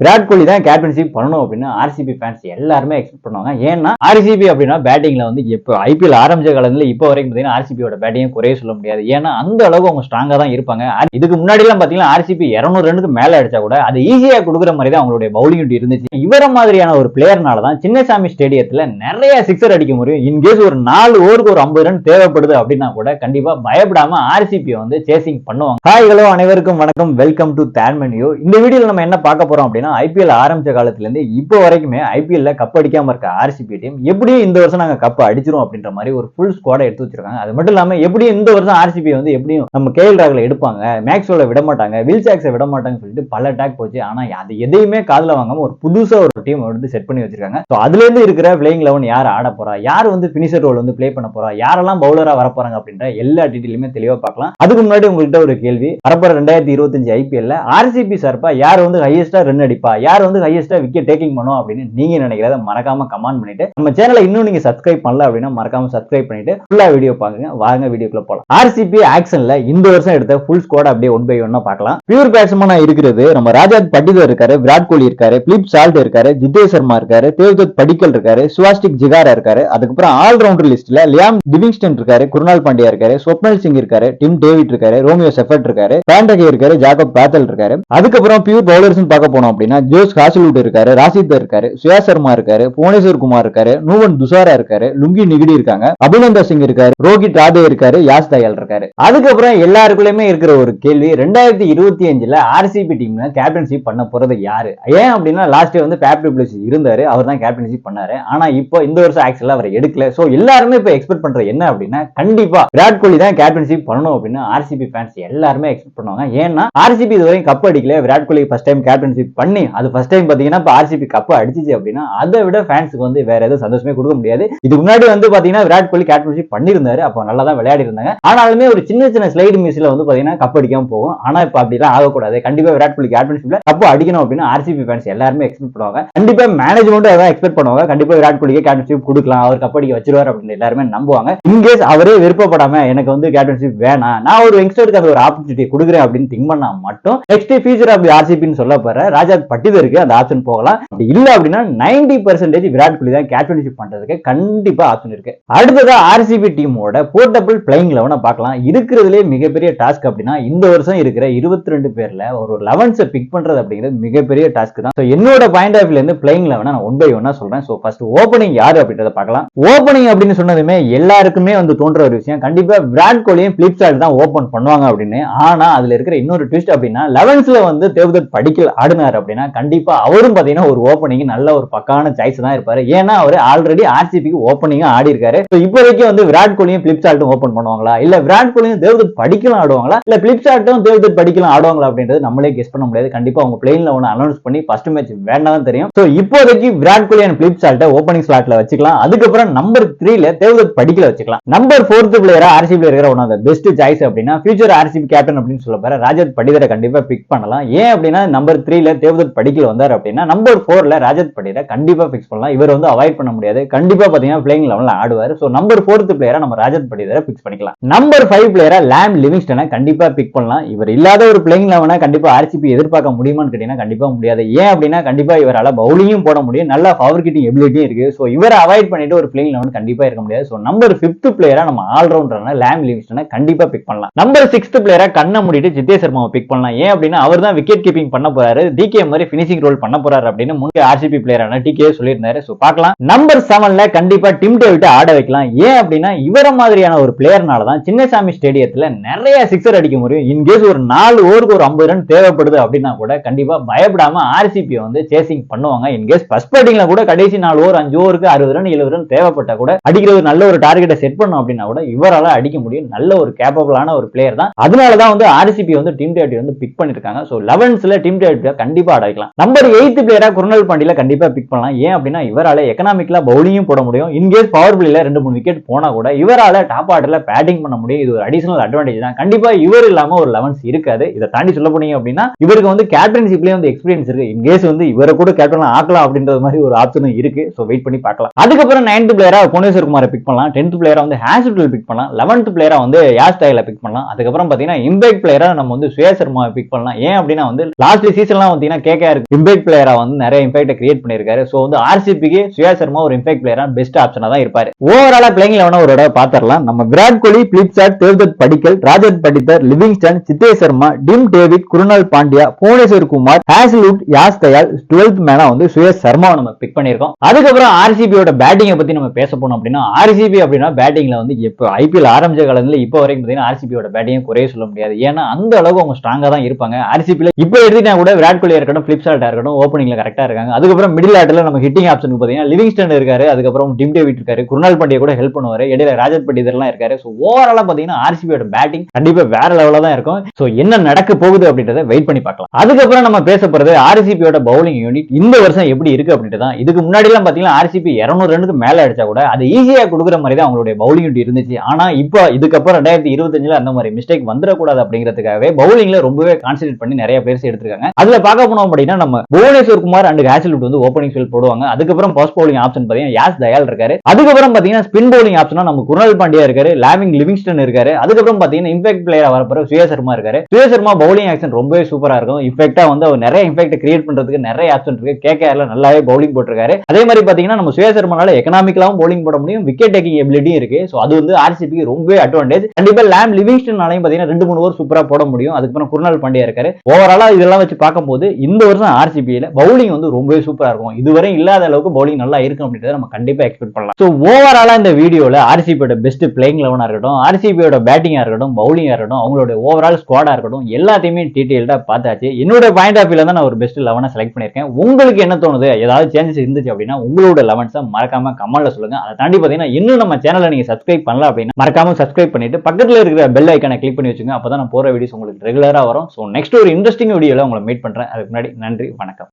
விராட் கோலி தான் கேப்டன்ஷிப் பண்ணணும் அப்படின்னு ஆர்சிபி ஃபேன்ஸ் எல்லாருமே எக்ஸ்பெக்ட் பண்ணுவாங்க. ஏன்னா ஆர்சிபி அப்படின்னா பேட்டிங்ல வந்து இப்போ ஐபிஎல் ஆரம்பிச்ச காலத்துல இப்போ வரைக்கும் பாத்தீங்கன்னா ஆர்சிபியோட பேட்டிங் குறைய சொல்ல முடியாது. ஏன்னா அந்த அளவுக்கு அவங்க ஸ்ட்ராங்கா தான் இருப்பாங்க. இதுக்கு முன்னாடி எல்லாம் பாத்தீங்கன்னா ஆர்சிபி 200 ரன்னுக்கு மேல அடிச்சா கூட அது ஈஸியா கொடுக்குற மாதிரி தான் அவங்களுடைய பவுலிங் இருந்துச்சு. இவர மாதிரியான ஒரு பிளேயர்னால தான் சின்னசாமி ஸ்டேடியத்துல நிறைய சிக்ஸர் அடிக்க முடியும். இன்கேஸ் ஒரு 4 ஓவருக்கு ஒரு 50 ரன் தேவைப்படுது அப்படின்னா கூட கண்டிப்பா பயப்படாம ஆர்சிபி வந்து சேசிங் பண்ணுவாங்க. ஹாய் ஹலோ அனைவருக்கும் வணக்கம், வெல்கம் டு தேன்மன்யூ. இந்த வீடியோல நம்ம என்ன பார்க்க போறோம் அப்படின்னா ஐபிஎல் ஆரம்பிச்ச காலத்துல இருந்து இப்போ வரைக்குமே ஐபிஎல்ல கப் அடிக்காம இருக்க ஆர்சிபி டீம் எப்படியும் இந்த வருஷம் நாங்க கப் அடிச்சிரும் அப்படின்ற மாதிரி ஒரு ஃபுல் ஸ்குவாட எடுத்து வச்சிருக்காங்க. அது மட்டும் இல்லாம எப்படியும் இந்த வருஷம் ஆர்சிபி வந்து எப்படியும் நம்ம கேஎல் ராகுல எடுப்பாங்க, மேக்ஸ்வெல்ல விட மாட்டாங்க, வில் ஜாக்ஸை விட மாட்டாங்கன்னு சொல்லிட்டு பல டாக் போச்சு. ஆனா அது எதையுமே காதுல வாங்காம ஒரு புதுசா ஒரு டீம் வந்து செட் பண்ணி வச்சிருக்காங்க. அதுல இருந்து இருக்கிற பிளேயிங் 11 யார் ஆட போறா, யார் வந்து பினிஷர் ரோல் வந்து பிளே பண்ண போறா, யாரெல்லாம் பவுலரா வர போறாங்க அப்படின்ற எல்லா டீட்டெயிலுமே தெளிவா பார்க்கலாம். அதுக்கு முன்னாடி உங்கள்கிட்ட ஒரு கேள்வி, வரப்போற 2025 ஐபிஎல்ல ஆர்சிபி சார்பா யார் வந்து ஹையஸ்டா ரன் அடிப்பா, யார் வந்து ஹையஸ்டா விக்கெட் டேக்கிங் பண்ணும் அப்படின்னு நீங்க நினைக்கிறத மறக்காம கமெண்ட் பண்ணிட்டு நம்ம சேனலை இன்னும் நீங்க சப்ஸ்கிரைப் பண்ணல அப்படின்னா மறக்காம சப்ஸ்கிரைப் பண்ணிட்டு ஃபுல்லா வீடியோ பாருங்க. வாங்க வீடியோக்குள்ள போலாம். ஆர்சிபி ஆக்ஷன்ல இந்த வருஷம் எடுத்த ஃபுல் ஸ்குவாட் அப்படியே ஒன் பை ஒன்னா பார்க்கலாம். பியூர் பேட்ஸ்மேனா இருக்கிறது நம்ம ராஜாத் பட்டிதர் இருக்காரு, விராட் கோலி இருக்காரு, பிலிப் சால்ட் இருக்காரு, ஜிதேஷ் சர்மா இருக்காரு, தேவ்தத் படிக்கல் இருக்காரு, சுவாஸ்டிக் ஜிகாரா இருக்காரு. அதுக்கப்புறம் ஆல் ரவுண்டர் லிஸ்ட்ல லியாம் லிவிங்ஸ்டன் இருக்காரு, குருணால் பாண்டியா இருக்காரு, ஸ்வப்னல் சிங் இருக்காரு, டிம் டேவிட் இருக்காரு, ரோமியோ செஃபர்ட் இருக்காரு, பேண்டகே இருக்காரு, ஜாக்கப் பேத்தல் இருக்காரு. அதுக்கப்புறம் பியூர் பவுலர்ஸ் பார்க்க போனோம் அப்படின்னா ஜோஸ் ஹாசல்வுட் இருக்காரு, ராசித் இருக்காரு, சுயா சர்மா இருக்காரு, புவனேஸ்வர் குமார் இருக்காரு, நூவன் துசாரா இருக்காரு, லுங்கி நிகிடி இருக்காங்க, அபிநந்தா சிங் இருக்காரு, ரோஹித் ராதே இருக்காரு, யாஸ் தயால் இருக்காரு. அதுக்கப்புறம் எல்லாருக்குள்ளயுமே இருக்கிற ஒரு கேள்வி, 2025ல ஆர்சிபி டீம்ல கேப்டன்ஷிப் பண்ண போறது யாரு? ஏன் அப்படின்னா லாஸ்ட் வந்து பேப் டு பிளேஸ் இருந்தாரு, அவர் தான் கேப்டன்ஷிப் பண்ணாரு. ஆனா இப்போ இந்த வருஷம் ஆக்சுவலா அவர் எடுக்கல. சோ எல்லாருமே இப்ப எக்ஸ்பெக்ட் பண்ற என்ன அப்படின்னா கண்டிப்பா விராட் கோலி தான் கேப்டன்ஷிப் பண்ணணும் அப்படின்னு ஆர்சிபி ஃபேன்ஸ் எல்லாருமே எக்ஸ்பெக்ட் பண்ணுவாங்க. ஏன்னா ஆர்சிபி இதுவரைக்கும் கப் அடிக்கல, Virat Kohli first time captainship பண்ணி அது ஃபர்ஸ்ட் டைம் பாத்தீங்கன்னா இப்ப ஆர்சிபி கப் அடிச்சிச்சு அப்படின்னா அதை விட ஃபேன்ஸ்க்கு வந்து வேற எதுவும் சந்தோஷமே கொடுக்க முடியாது. இதுக்கு முன்னாடி வந்து பாத்தீங்கன்னா விராட் கோலி கேப்டன்ஷிப் பண்ணிருந்தாரு, அப்போ நல்லா தான் விளையாடி இருந்தாங்க. ஆனாலுமே ஒரு சின்ன சின்ன ஸ்லைடு மிஸ்ல வந்து பாத்தீங்கன்னா கப் அடிக்காம போகும். ஆனா இப்ப அப்படிலாம் ஆகக்கூடாது. கண்டிப்பா விராட் கோலி கேப்டன்ஷிப்ல கப் அடிக்கணும் அப்படின்னு ஆர்சிபி ஃபேன்ஸ் எல்லாருமே எக்ஸ்பெக்ட் பண்ணுவாங்க. கண்டிப்பா மேனேஜ்மெண்ட் அதான் எக்ஸ்பெக்ட் பண்ணுவாங்க. கண்டிப்பா விராட் கோலிக்கு கேப்டன்ஷிப் கொடுக்கலாம், அவர் கப் அடிக்க வச்சிருவார் அப்படின்னு எல்லாருமே நம்புவாங்க. இன்கேஸ் அவரே விருப்பப்படாம எனக்கு வந்து கேப்டன்ஷிப் வேணாம், நான் ஒரு யங்ஸ்டருக்கு அந்த ஒரு ஆப்பர்ச்சுனிட்டி கொடுக்குறேன் அப்படின்னு திங்க் பண்ணா மட்டும் நெக்ஸ்ட் ஃபியூச்சர் ஆஃப் ஆர்சிபின்னு சொல்ல போற ராஜாத் பட்டிதருக்கு அந்த ஆப்ஷன் போகலாம். அப்படி இல்ல அப்படின்னா 90% விராட் கோலி தான் கேப்டன்ஷிப் பண்றதுக்கு கண்டிப்பா ஆப்ஷன் இருக்கு. அடுத்ததா ஆர்சிபி டீமோட போர்ட்டபிள் பிளேயிங் 11 பார்க்கலாம். இருக்கிறதுலே மிகப்பெரிய டாஸ்க் அப்படின்னா இந்த வருஷம் இருக்கிற 22 பேர்ல ஒரு 11 பிக் பண்றது அப்படிங்கிறது மிகப்பெரிய டாஸ்க் தான். என்னோட பாயிண்ட் ஆஃப் வியூல இருந்து பிளேயிங் 11 நான் ஒன் பை ஒன்னா சொல்றேன். சோ ஃபர்ஸ்ட் ஓபனிங் யாரு அப்படின்றத பார்க்கலாம். ஓபனிங் அப்படின்னு சொன்னதுமே எல்லாருக்குமே வந்து தோன்ற ஒரு விஷயம், கண்டிப்பா விராட் கோலியும் பிலிப் சால்ட் தான் ஓபன் பண்ணுவாங்க அப்படின்னு. ஆனா அதுல இருக்கிற இன்னொரு ட்விஸ்ட் அப்படின்னா 11ல வந்து தேவ்தத் படிக்கல் ஆடினார் அப்படின்னா கண்டிப்பா அவரும் பாத்தீங்கன்னா ஒரு ஓபனிங் நல்ல ஒரு பக்கான சாய்ஸ் தான் இருப்பாரு. ஏன்னா அவர் ஆல்ரெடி ஆர்சிபிக்கு ஓபனிங் ஆடி இருக்காரு. இப்போதைக்கு வந்து விராட் கோலியும் பிலிப் சால்ட்டும் ஓபன் பண்ணுவாங்களா, இல்ல விராட் கோலியும் தேவ்தத் படிக்கலாம் ஆடுவாங்களா, இல்ல பிலிப் சால்ட்டும் தேவ்தத் படிக்கலாம் ஆடுவாங்களா அப்படின்றது நம்மளே கெஸ் பண்ண முடியாது. கண்டிப்பா அவங்க பிளேயிங்ல ஒன்னு அனௌன்ஸ் பண்ணி ஃபர்ஸ்ட் மேட்ச் வேண்டாம் தெரியும். சோ இப்போதைக்கு Virat Kohli and Philip salt opening ஸ்லாட்ல வச்சுக்கலாம். அதுக்கப்புறம் நம்பர் 3ல தேவ்தத் படிக்கல வச்சுக்கலாம். நம்பர் 4th பிளேயரா ஆர்சிபி இருக்கிற one of the best choice அப்படின்னா ஃபியூச்சர் ஆர்சிபி கேப்டன் அப்படின்னு சொல்ல போற ராஜாத் படிதரை கண்டிப்பா பிக் பண்ணலாம். ஏன் அப்படின்னா நம்பர் 3ல தேவ்தத் படிக்கல் வந்தார் அப்படின்னா நம்பர் 4ல ராஜாத் படிதரை கண்டிப்பா பிக்ஸ் பண்ணலாம். இவர் வந்து அவாய்ட் பண்ண முடியாது. கண்டிப்பா பாத்தீங்கன்னா பிளேயிங் 11ல ஆடுவார். சோ நம்பர் 4th பிளேயரா நம்ம ராஜாத் படிதரை பிக்ஸ் பண்ணிக்கலாம். நம்பர் 5 பிளேயரா லியாம் லிவிங்ஸ்டனை கண்டிப்பா பிக் பண்ணலாம். இவர் இல்லாத ஒரு பிளேயிங் 11 கண்டிப்பா ஆர்சிபி எதிர்பார்க்க முடியுமான்னு கேட்டீங்கன்னா கண்டிப்பா முடியாது. ஏன் அப்படின்னா கண்டிப்பா இவரால பவுலிங்கும் போட முடியும், நல்ல பவர் கிட்டிங் எபிலிட்டியும் இருக்கு. சோ இவரை அவாய்ட் பண்ணிட்டு ஒரு பிளேயிங் 11 கண்டிப்பா இருக்க முடியாது. சோ நம்பர் 5th பிளேயரா நம்ம ஆல் ரவுண்டரான லியாம் லிவிங்ஸ்டனை கண்டிப்பா பிக் பண்ணலாம். நம்பர் 6th பிளேயரா கண்ணை மூடிட்டு ஜிதேஷ் சர்மாவை பிக் பண்ணலாம். ஏன் அப்படின்னா அவர் தான் விக்கெட் கீப்பிங் பண்ண போறாரு, டிகே மாதிரி பினிஷிங் ரோல் பண்ண போறாரு அப்படின்னு முன்னாடி ஆர்சிபி பிளேயரான டிகே சொல்லியிருந்தாரு. சோ பார்க்கலாம். நம்பர் 7ல கண்டிப்பா டிம் டேவிட் ஆட வைக்கலாம். ஏன் அப்படின்னா இவர மாதிரியான ஒரு பிளேயர்னால தான் சின்னசாமி ஸ்டேடியத்துல நிறைய சிக்ஸர் அடிக்க முடியும். இன்கேஸ் ஒரு 4 ஓவருக்கு ஒரு 50 ரன் தேவைப்படுது அப்படின்னா கூட கண்டிப்பா பயப்படாம ஆர்சிபி வந்து சேசிங் பண்ணுவாங்க. இன்கேஸ் ஃபர்ஸ்ட் பேட்டிங்ல கூட கடைசி 4 ஓவர் 5 ஓவருக்கு 60 ரன் 70 ரன் தேவைப்பட்டா கூட அடிக்கிற ஒரு நல்ல ஒரு டார்கெட்டை செட் பண்ணும் அப்படின்னா கூட இவரால அடிக்க முடியும். நல்ல ஒரு கேப்பபிளான ஒரு பிளேயர் தான். அதனாலதான் வந்து ஆர்சிபி வந்து டிம் டேவிட் வந்து பிக் பண்ணிருக்காங்க. சோ 11ல டிம் டேவிட் கண்டிப்பா ஆட வைக்கலாம். நம்பர் 8th பிளேயரா குருணால் பாண்டியில கண்டிப்பா பிக் பண்ணலாம். ஏன் அப்படின்னா இவரால எக்கனாமிக்கலா பவுலிங்கும் போட முடியும். இன்கேஸ் பவர் பிளேல 2-3 விக்கெட் போனா கூட இவரால டாப் ஆர்டர்ல பேட்டிங் பண்ண முடியும். இது ஒரு அடிஷனல் அட்வான்டேஜ் தான். கண்டிப்பா இவர் இல்லாம ஒரு 11 இருக்காது. இதை தாண்டி சொல்ல போனீங்க அப்படின்னா இவருக்கு வந்து கேப்டன்ஷிப்லயே வந்து எக்ஸ்பீரியன்ஸ் இருக்கு. இன்கேஸ் வந்து இவரை கூட கேப்டன் ஆக்கலாம் அப்படின்றது மாதிரி ஒரு ஆப்ஷனும் இருக்கு. சோ வெயிட் பண்ணி பார்க்கலாம். அதுக்கப்புறம் 9th பிளேயரா புவனேஸ்வர் குமாரை பிக் பண்ணலாம். 10th பிளேயரா வந்து ஹாசில்வுட் பிக் பண்ணலாம். 11th பிளேயரா வந்து யாஸ் தயாலை பிக் பண்ணலாம். அதுக்கப்புறம் பாத்தீங்கன்னா இம்பாக்ட் பிளேயரா நம்ம வந்து சுயா சர்மா பிக் பண்ணலாம். ஏன் அப்படின்னா வந்து லாஸ்ட் சீசன்லாம் பாத்தீங்கன்னா கேகேஆர் இம்பாக்ட் பிளேயரா வந்து நிறைய இம்பாக்ட் கிரியேட் பண்ணிருக்காரு. சோ வந்து ஆர்சிபிக்கு சுயா சர்மா ஒரு இம்பாக்ட் பிளேயரா பெஸ்ட் ஆப்ஷனா தான் இருப்பாரு. ஓவராலா பிளேயிங் 11 ஒரு தடவை பாத்திரலாம். நம்ம Virat Kohli, Phil Salt, Devdutt Padikkal, Rajat Patidar, Livingstone, Jitesh Sharma, Tim David, Krunal Pandya, Bhuvneshwar Kumar, Hazlewood, Yash Dayal 12th மேனா வந்து சுயேஷ் சர்மாவை நம்ம பிக் பண்ணிருக்கோம். அதுக்கப்புறம் ஆர்சிபியோட பேட்டிங்கை பத்தி நம்ம பேச போனோம் அப்படின்னா, ஆர்சிபி அப்படின்னா பேட்டிங்ல வந்து இப்போ ஐபிஎல் ஆரம்பிச்ச காலத்துல இப்போ வரைக்கும் பாத்தீங்கன்னா ஆர்சிபியோட பேட்டிங் குறைய சொல்ல முடியாது. ஏன்னா அந்த அளவுக்கு அவங்க ஸ்ட்ராங்கா தான் இருப்பாங்க. ஆர்சிபில இப்போ எடுத்துட்டா கூட விராட் கோலி இருக்கட்டும், பிலிப்சால்ட் இருக்கட்டும், ஓப்பனிங்ல கரெக்டா இருக்காங்க. அதுக்கப்புறம் மிடில் ஆர்டர்ல நம்ம ஹிட்டிங் ஆப்ஷனுக்கு பாத்தீங்கன்னா லிவிங்ஸ்டன் இருக்காரு, அதுக்கப்புறம் டிம் டேவிட் இருக்காரு, குருணால் பாண்டியா கூட ஹெல்ப் பண்ணுவாரு, இடையில ராஜத் படிதர்லாம் இருக்காரு. சோ ஓவராலா பாத்தீங்கன்னா ஆர்சிபியோட பேட்டிங் கண்டிப்பா வேற லெவல்ல தான் இருக்கும். சோ என்ன நடக்க போகுது அப்படின்றத வெயிட் பண்ணி பார்க்கலாம். அதுக்கப்புறம் நம்ம பேச போறது ஆர்சிபியோட பவுலிங் யூனிட் இந்த வருஷம் எப்படி இருக்கு அப்படின்றது தான். இதுக்கு முன்னாடி எல்லாம் பாத்தீங்கன்னா ஆர்சிபி 200 ரன்னுக்கு மேல அடிச்சா கூட அது ஈஸியா கொடுக்குற மாதிரி தான் அவங்களுடைய பவுலிங் யூனிட் இருந்துச்சு. ஆனா இப்போ இதுக்கப்புறம் 2025ல அந்த மாதிரி மிஸ்டேக் வந்துடக்கூடாது அப்படிங்கிறதுக்காகவே பவுலிங்ல ரொம்பவே கான்சென்ட்ரேட் பண்ணி நிறைய பிளேயர்ஸ் எடுத்திருக்காங்க. அதுல பார்க்க போனோம் அப்படின்னா நம்ம புவனேஸ்வர் குமார் அண்ட் ஹேசல்வுட் வந்து ஓப்பனிங் ஃபீல்ட் போடுவாங்க. அதுக்கப்புறம் ஃபர்ஸ்ட் பவுலிங் ஆப்ஷன் பாத்தீங்கன்னா யாஸ் தயால் இருக்காரு. அதுக்கப்புறம் பாத்தீங்கன்னா ஸ்பின் பவுலிங் ஆப்ஷனா நம்ம குருணால் பாண்டியா இருக்காரு, லாவிங் லிவிங்ஸ்டன் இருக்காரு. அதுக்கப்புறம் பாத்தீங்கன்னா இம்பாக்ட் பிளேயரா வரப்போற சுயா சர்மா இருக்காரு. சுயா சர்மா பவுலிங் ஆக்ஷன் ரொம்பவே சூப்பரா இருக்கும். இன்ஃபேக்டா வந்து அவர் நிறைய இம்பாக்ட் கிரியேட் பண்றதுக்கு நிறைய ஆப்ஷன் இருக்கு. கேகேஆர்ல நல்லாவே பவுலிங் போட்டிருக்காரு. அதே மாதிரி பாத்தீங்கன்னா நம்ம சுயா சர்மானால எக்கனாமிக்கலாவும் பவுலிங் போட முடியும், விக்கெட் டேக்கிங் எபிலிட்டியும் இருக்கு. சோ அது வந்து ஆர்சிபிக்கு ரொம்பவே அட்வான்டேஜ். கண்டிப்பா லாம் லிவிங்ஸ்டன்னாலையும் பாத்தீங்கன்னா 2-3 ஓவர் சூப்பரா போட முடியும். அதுக்கப்புறம் குருணால் பாண்டியா இருக்காரு. ஓவராலா இதெல்லாம் வச்சு பார்க்கும்போது இந்த வருஷம் ஆர்சிபியில பவுலிங் வந்து ரொம்பவே சூப்பரா இருக்கும். இதுவரை இல்லாத அளவுக்கு பவுலிங் நல்லா இருக்கும் அப்படின்றத நம்ம கண்டிப்பா எக்ஸ்பெக்ட் பண்ணலாம். சோ ஓவராலா இந்த வீடியோல ஆர்சிபியோட பெஸ்ட் பிளேயிங் 11 இருக்கட்டும், ஆர்சிபியோட பேட்டிங்கா இருக்கட்டும், பவுலிங்கா இருக்கட்டும், அவங்களோட ஓவரால் ஸ்குவாடா இருக்கட்டும், எல்லாத்தையுமே டீடைல்டா பார்த்தாச்சு. என்னோட பாயிண்ட் ஆஃப் வியூல தான் நான் ஒரு பெஸ்ட் 11 செலக்ட் பண்ணிருக்கேன். உங்களுக்கு என்ன தோணுது? ஏதாவது சேஞ்சஸ் இருந்துச்சு அப்படின்னா உங்களோட 11 மறக்காம கமெண்ட்ல சொல்லுங்க. அதை தாண்டி பாத்தீங்கன்னா இன்னும் நம்ம சேனலை நீங்க சப்ஸ்கிரைப் பண்ணல அப்படின்னா மறக்காம சப்ஸ்கிரைப் பண்ணிட்டு பக்கத்துல இருக்கிற பெல் ஐக்கானை கிளிக் பண்ணி வச்சுங்க. அப்பதான் நான் போற வீடியோஸ் உங்களுக்கு ரெகுலரா வரும். சோ நெக்ஸ்ட் ஒரு இன்ட்ரெஸ்டிங் வீடியோல உங்களை மீட் பண்றேன். அதுக்கு முன்னாடி நன்றி, வணக்கம்.